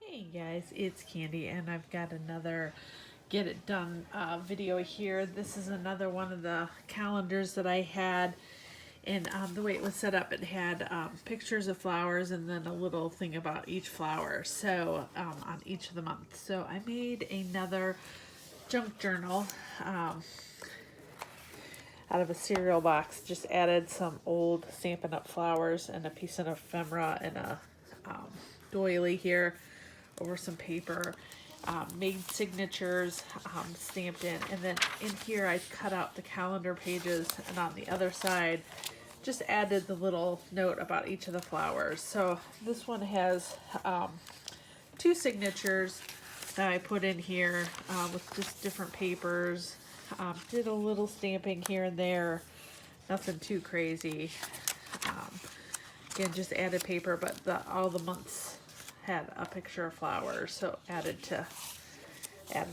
Hey guys, it's Candy, and I've got another get it done video here. This is another one of the calendars that I had, and the way it was set up, it had pictures of flowers and then a little thing about each flower, so on each of the months. So I made another junk journal out of a cereal box. Just added some old Stampin' Up! Flowers and a piece of ephemera and a doily here over some paper. Made signatures, stamped in, and then in here I cut out the calendar pages, and on the other side just added the little note about each of the flowers. So this one has two signatures that I put in here with just different papers. Did a little stamping here and there, nothing too crazy. Again, just added paper, but all the months had a picture of flowers, so added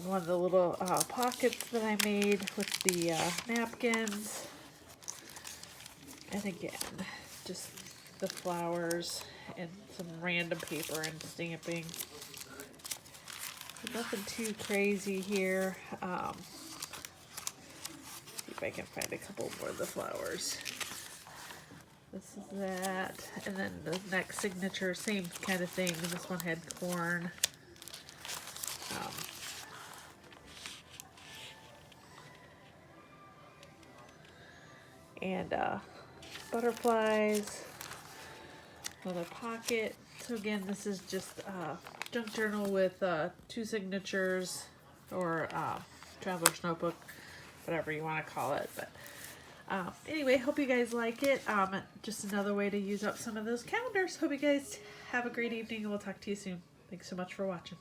one of the little pockets that I made with the napkins, and again, just the flowers and some random paper and stamping. Nothing too crazy here. See if I can find a couple more of the flowers. This is that, and then the next signature, same kind of thing. This one had corn. And butterflies, another pocket. So again, this is just a junk journal with two signatures, or traveler's notebook, whatever you want to call it. But anyway, hope you guys like it. Just another way to use up some of those calendars. Hope you guys have a great evening, and we'll talk to you soon. Thanks so much for watching.